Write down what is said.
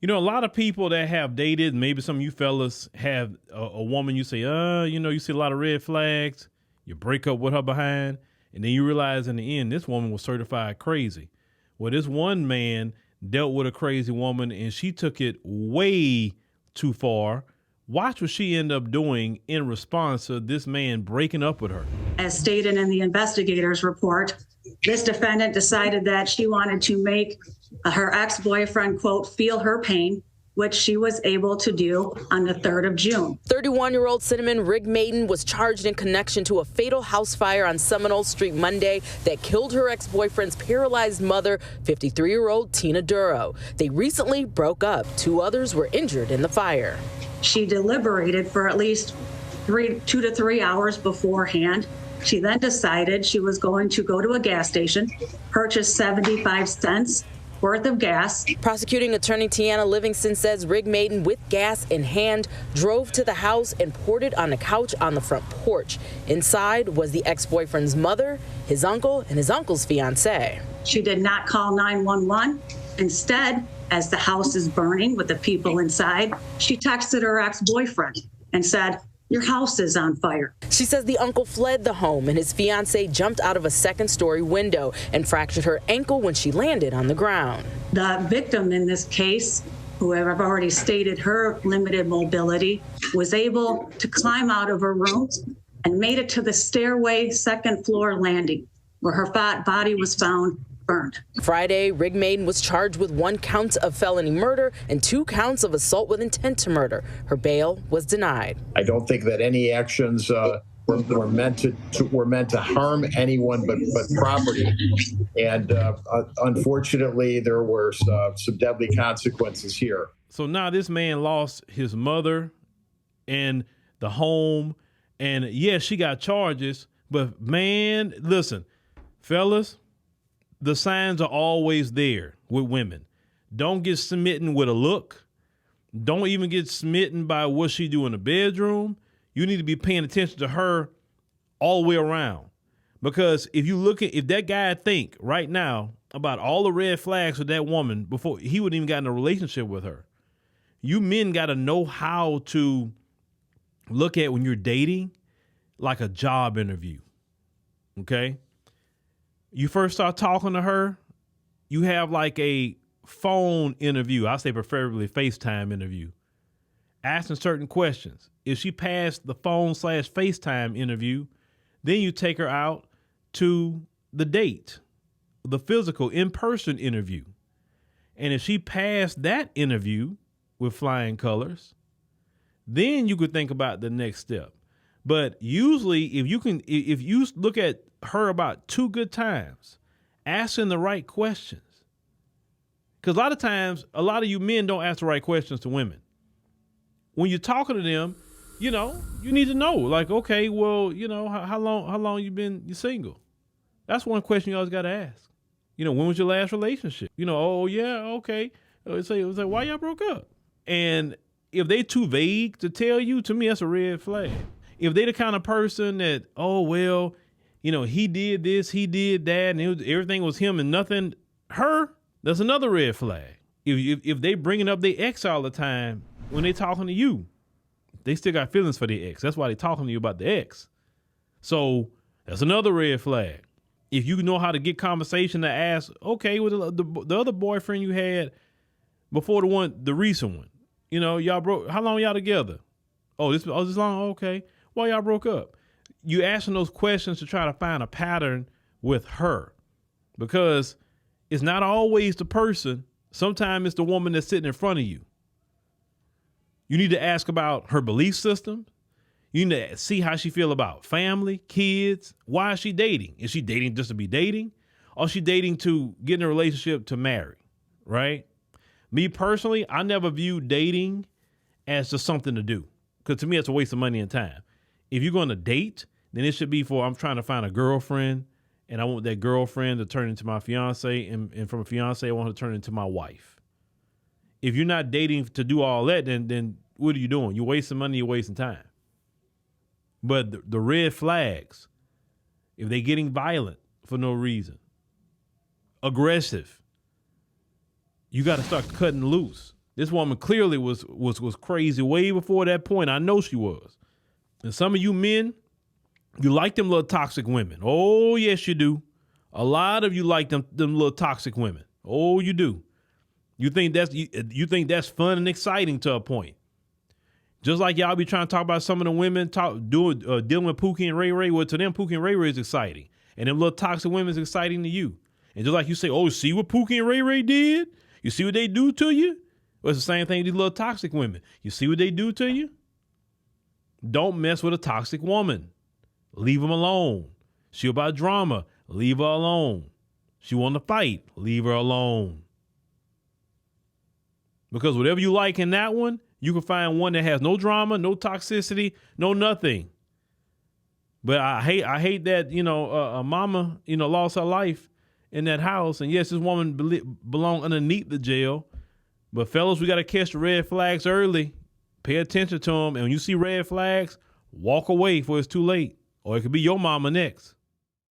You know, a lot of people that have dated, maybe some of you fellas have a woman, you say, you see a lot of red flags, you break up with her behind, and then you realize in the end, this woman was certified crazy. Well, this one man dealt with a crazy woman and she took it way too far. Watch what she ended up doing in response to this man breaking up with her. As stated in the investigator's report, this defendant decided that she wanted to make her ex-boyfriend, quote, feel her pain, which she was able to do on the 3rd of June. 31-year-old Cinnamon Rig Maiden was charged in connection to a fatal house fire on Seminole Street Monday that killed her ex-boyfriend's paralyzed mother, 53-year-old Tina Duro. They recently broke up. 2 others were injured in the fire. She deliberated for at least 2 to 3 hours beforehand. She then decided she was going to go to a gas station, purchase 75 cents worth of gas. Prosecuting attorney Tiana Livingston says Rig Maiden, with gas in hand, drove to the house and poured it on a couch on the front porch. Inside was the ex-boyfriend's mother, his uncle, and his uncle's fiance. She did not call 911. Instead, as the house is burning with the people inside, she texted her ex-boyfriend and said, "Your house is on fire." She says the uncle fled the home and his fiance jumped out of a second-story window and fractured her ankle when she landed on the ground. The victim in this case, who I've already stated her limited mobility, was able to climb out of her room and made it to the stairway second floor landing, where her body was found burned. Friday, Rig Maiden was charged with 1 count of felony murder and 2 counts of assault with intent to murder. Her bail was denied. I don't think that any actions were meant to harm anyone but property, and unfortunately, there were some deadly consequences here. So now this man lost his mother and the home, and yes, she got charges, but man, listen, fellas, the signs are always there with women. Don't get smitten with a look. Don't even get smitten by what she do in the bedroom. You need to be paying attention to her all the way around. Because if that guy think right now about all the red flags with that woman before he would even got in a relationship with her, you men got to know how to look at when you're dating like a job interview. Okay? You first start talking to her, you have like a phone interview. I say preferably FaceTime interview. Asking certain questions. If she passed the phone/FaceTime interview, then you take her out to the date, the physical in-person interview. And if she passed that interview with flying colors, then you could think about the next step. But usually if you look at her about 2 good times, asking the right questions. Because a lot of times, a lot of you men don't ask the right questions to women. When you're talking to them, you need to know, like, okay, well, how long you single? That's one question you always got to ask. When was your last relationship? Oh yeah, okay. It's like, why y'all broke up? And if they too vague to tell you, to me, that's a red flag. If they the kind of person that, oh, well, he did this, he did that, and everything was him and nothing her, that's another red flag. If they bringing up their ex all the time when they talking to you, they still got feelings for their ex. That's why they talking to you about the ex. So that's another red flag. If you know how to get conversation to ask, okay, with the other boyfriend you had before the recent one, y'all broke, how long y'all together? This long? Okay. Why y'all broke up? You asking those questions to try to find a pattern with her, because it's not always the person. Sometimes it's the woman that's sitting in front of you. You need to ask about her belief system. You need to see how she feel about family, kids. Why is she dating? Is she dating just to be dating? Or is she dating to get in a relationship to marry, right? Me personally, I never viewed dating as just something to do, because to me, it's a waste of money and time. If you're going to date, then it should be for, I'm trying to find a girlfriend, and I want that girlfriend to turn into my fiance, and from a fiance, I want her to turn into my wife. If you're not dating to do all that, then what are you doing? You're wasting money, you're wasting time. But the red flags, if they're getting violent for no reason, aggressive, you got to start cutting loose. This woman clearly was crazy way before that point. I know she was. And some of you men, you like them little toxic women. Oh, yes, you do. A lot of you like them little toxic women. Oh, you do. You think that's fun and exciting to a point. Just like y'all be trying to talk about some of the women dealing with Pookie and Ray Ray. Well, to them, Pookie and Ray Ray is exciting. And them little toxic women is exciting to you. And just like you say, oh, see what Pookie and Ray Ray did? You see what they do to you? Well, it's the same thing with these little toxic women. You see what they do to you? Don't mess with a toxic woman. Leave them alone. She about drama. Leave her alone. She want to fight. Leave her alone. Because whatever you like in that one, you can find one that has no drama, no toxicity, no nothing. But I hate that, a mama, lost her life in that house. And yes, this woman belonged underneath the jail. But fellas, we got to catch the red flags early. Pay attention to them. And when you see red flags, walk away before it's too late. Or it could be your mama next.